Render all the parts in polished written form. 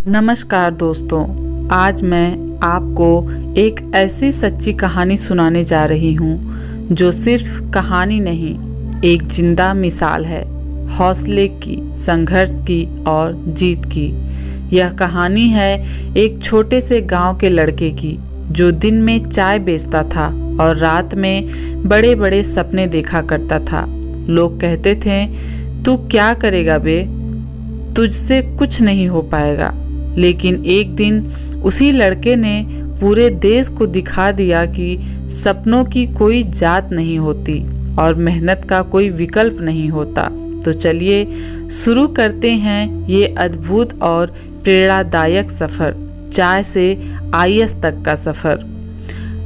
नमस्कार दोस्तों, आज मैं आपको एक ऐसी सच्ची कहानी सुनाने जा रही हूँ जो सिर्फ कहानी नहीं, एक जिंदा मिसाल है हौसले की, संघर्ष की और जीत की। यह कहानी है एक छोटे से गांव के लड़के की जो दिन में चाय बेचता था और रात में बड़े बड़े सपने देखा करता था। लोग कहते थे, तू क्या करेगा बे, तुझसे कुछ नहीं हो पाएगा। लेकिन एक दिन उसी लड़के ने पूरे देश को दिखा दिया कि सपनों की कोई जात नहीं होती और मेहनत का कोई विकल्प नहीं होता। तो चलिए शुरू करते हैं ये अद्भुत और प्रेरणादायक सफ़र, चाय से आईएएस तक का सफ़र।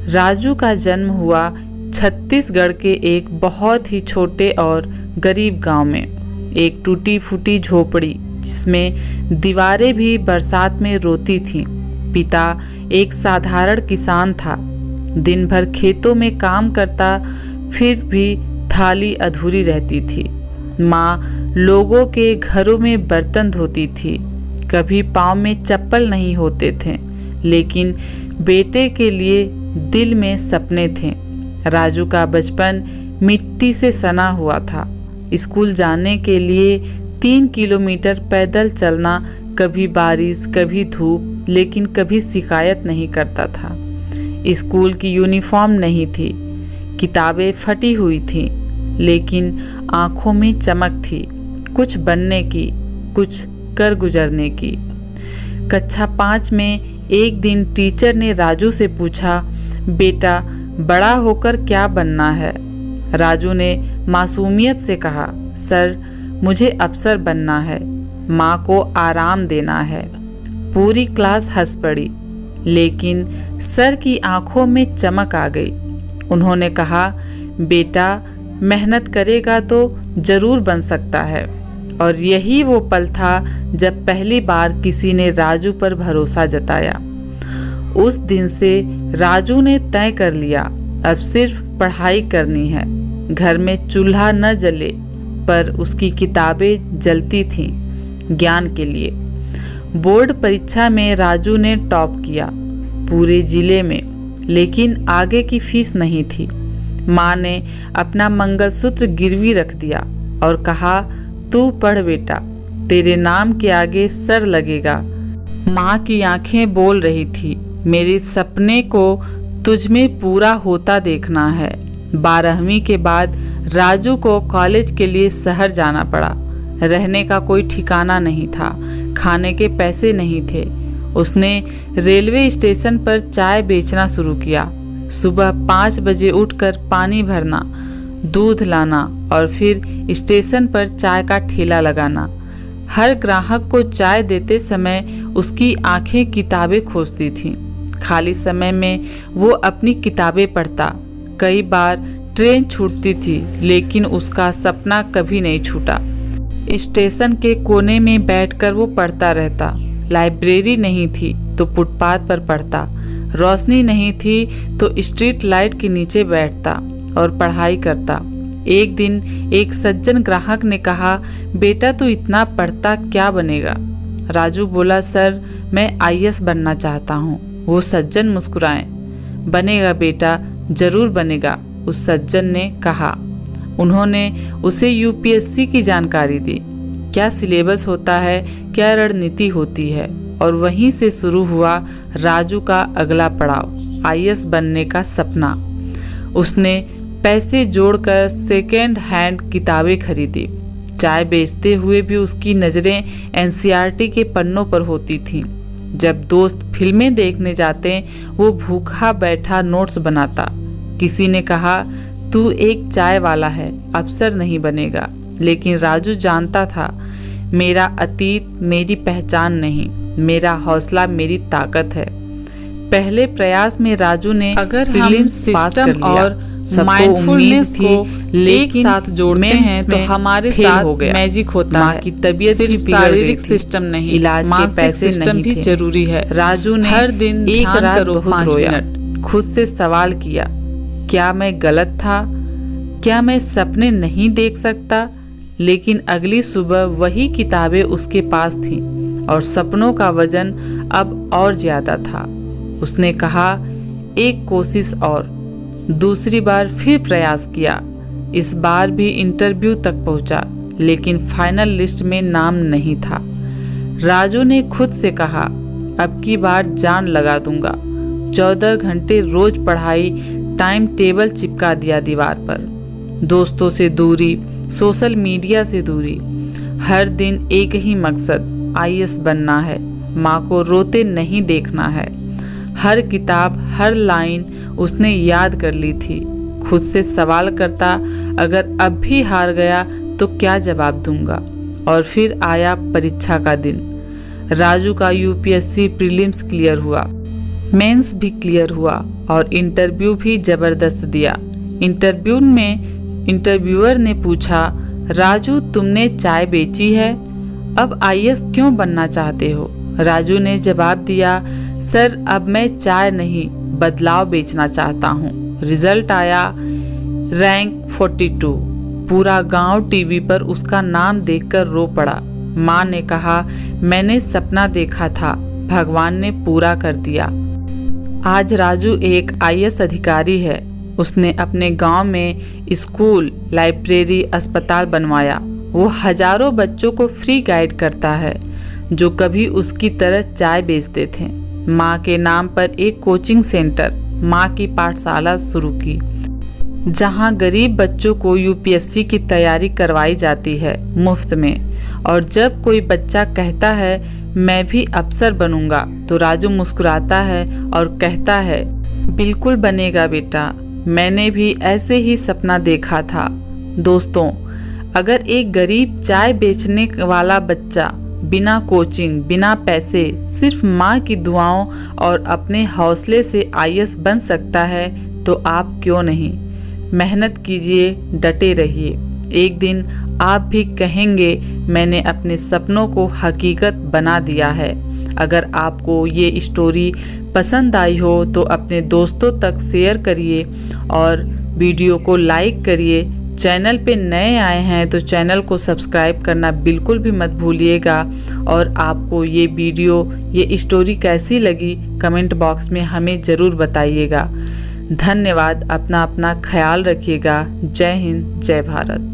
राजू का जन्म हुआ छत्तीसगढ़ के एक बहुत ही छोटे और गरीब गांव में। एक टूटी फूटी झोपड़ी जिसमें दीवारें भी बरसात में रोती थीं। पिता एक साधारण किसान था, दिन भर खेतों में काम करता, फिर भी थाली अधूरी रहती थी। माँ लोगों के घरों में बर्तन धोती थी। कभी पाँव में चप्पल नहीं होते थे, लेकिन बेटे के लिए दिल में सपने थे। राजू का बचपन मिट्टी से सना हुआ था। स्कूल जाने के लिए 3 किलोमीटर पैदल चलना, कभी बारिश कभी धूप, लेकिन कभी शिकायत नहीं करता था। स्कूल की यूनिफॉर्म नहीं थी, किताबें फटी हुई थीं, लेकिन आंखों में चमक थी, कुछ बनने की, कुछ कर गुजरने की। कक्षा 5 में एक दिन टीचर ने राजू से पूछा, बेटा बड़ा होकर क्या बनना है? राजू ने मासूमियत से कहा, सर मुझे अफसर बनना है, माँ को आराम देना है। पूरी क्लास हंस पड़ी, लेकिन सर की आंखों में चमक आ गई। उन्होंने कहा, बेटा मेहनत करेगा तो जरूर बन सकता है। और यही वो पल था जब पहली बार किसी ने राजू पर भरोसा जताया। उस दिन से राजू ने तय कर लिया, अब सिर्फ पढ़ाई करनी है। घर में चूल्हा न जले, पर उसकी किताबें जलती थीं ज्ञान के लिए। बोर्ड परीक्षा में राजू ने टॉप किया पूरे जिले में, लेकिन आगे की फीस नहीं थी। माँ ने अपना मंगलसूत्र गिरवी रख दिया और कहा, तू पढ़ बेटा, तेरे नाम के आगे सर लगेगा। माँ की आंखें बोल रही थी, मेरे सपने को तुझ में पूरा होता देखना है। 12वीं के बाद राजू को कॉलेज के लिए शहर जाना पड़ा। रहने का कोई ठिकाना नहीं था, खाने के पैसे नहीं थे। उसने रेलवे स्टेशन पर चाय बेचना शुरू किया। सुबह 5 बजे उठकर पानी भरना, दूध लाना और फिर स्टेशन पर चाय का ठेला लगाना। हर ग्राहक को चाय देते समय उसकी आंखें किताबें खोजती थीं। खाली समय में वो अपनी किताबें पढ़ता। कई बार ट्रेन छूटती थी, लेकिन उसका सपना कभी नहीं छूटा। स्टेशन के कोने में बैठकर वो पढ़ता रहता। लाइब्रेरी नहीं थी तो फुटपाथ पर पढ़ता, रोशनी नहीं थी तो स्ट्रीट लाइट के नीचे बैठता और पढ़ाई करता। एक दिन एक सज्जन ग्राहक ने कहा, बेटा तू इतना पढ़ता क्या बनेगा? राजू बोला, सर मैं आईएएस बनना चाहता हूँ। वो सज्जन मुस्कुराए। बनेगा बेटा, जरूर बनेगा, उस सज्जन ने कहा। उन्होंने उसे यूपीएससी की जानकारी दी, क्या सिलेबस होता है, क्या रणनीति होती है। और वहीं से शुरू हुआ राजू का अगला पड़ाव, आईएएस बनने का सपना। उसने पैसे जोड़कर सेकेंड हैंड किताबें खरीदी। चाय बेचते हुए भी उसकी नज़रें एनसीईआरटी के पन्नों पर होती थीं। जब दोस्त फिल्में देखने जाते, वो भूखा बैठा नोट्स बनाता। किसी ने कहा, तू एक चाय वाला है, अफसर नहीं बनेगा। लेकिन राजू जानता था, मेरा अतीत मेरी पहचान नहीं, मेरा हौसला मेरी ताकत है। पहले प्रयास में राजू ने अगर हम सिस्टम और माइंडफुलनेस को एक साथ जोड़ते हैं तो हमारे साथ मैजिक होता है। की तबीयत सिर्फ शारीरिक सिस्टम नहीं, इलाज के पैसे सिस्टम भी जरूरी है। राजू ने हर दिन एक रात करो 5 मिनट खुद से सवाल किया, क्या मैं गलत था? क्या मैं सपने नहीं देख सकता? लेकिन अगली सुबह वही किताबें उसके पास थीं और सपनों का वजन अब और ज़्यादा था। उसने कहा, एक कोशिश और। दूसरी बार फिर प्रयास किया। इस बार भी इंटरव्यू तक पहुंचा, लेकिन फाइनल लिस्ट में नाम नहीं था। राजू ने खुद से कहा, अब की बार जान लगा दूंगा। 14 घंटे रोज पढ़ाई, टाइम टेबल चिपका दिया दीवार पर। दोस्तों से दूरी, सोशल मीडिया से दूरी, हर दिन एक ही मकसद, IAS बनना है, माँ को रोते नहीं देखना है। हर किताब, हर लाइन उसने याद कर ली थी। खुद से सवाल करता, अगर अब भी हार गया तो क्या जवाब दूंगा। और फिर आया परीक्षा का दिन। राजू का UPSC प्रीलिम्स क्लियर हुआ, मेंस भी क्लियर हुआ और इंटरव्यू भी जबरदस्त दिया। इंटरव्यू में इंटरव्यूअर ने पूछा, राजू तुमने चाय बेची है, अब IAS क्यों बनना चाहते हो? राजू ने जवाब दिया, सर अब मैं चाय नहीं बदलाव बेचना चाहता हूँ। रिजल्ट आया, रैंक 42। पूरा गांव टीवी पर उसका नाम देखकर रो पड़ा। माँ ने कहा, मैंने सपना देखा था, भगवान ने पूरा कर दिया। आज राजू एक IAS अधिकारी है। उसने अपने गांव में स्कूल, लाइब्रेरी, अस्पताल बनवाया। वो हजारों बच्चों को फ्री गाइड करता है जो कभी उसकी तरह चाय बेचते थे। माँ के नाम पर एक कोचिंग सेंटर, माँ की पाठशाला शुरू की, जहाँ गरीब बच्चों को UPSC की तैयारी करवाई जाती है मुफ्त में। और जब कोई बच्चा कहता है मैं भी अफसर बनूंगा, तो राजू मुस्कुराता है और कहता है, बिल्कुल बनेगा बेटा, मैंने भी ऐसे ही सपना देखा था। दोस्तों, अगर एक गरीब चाय बेचने वाला बच्चा बिना कोचिंग, बिना पैसे, सिर्फ माँ की दुआओं और अपने हौसले से IAS बन सकता है, तो आप क्यों नहीं? मेहनत कीजिए, डटे रहिए। एक दिन आप भी कहेंगे, मैंने अपने सपनों को हकीकत बना दिया है। अगर आपको ये स्टोरी पसंद आई हो तो अपने दोस्तों तक शेयर करिए और वीडियो को लाइक करिए। चैनल पे नए आए हैं तो चैनल को सब्सक्राइब करना बिल्कुल भी मत भूलिएगा। और आपको ये वीडियो, ये स्टोरी कैसी लगी, कमेंट बॉक्स में हमें ज़रूर बताइएगा। धन्यवाद। अपना ख्याल रखिएगा। जय हिंद, जय भारत।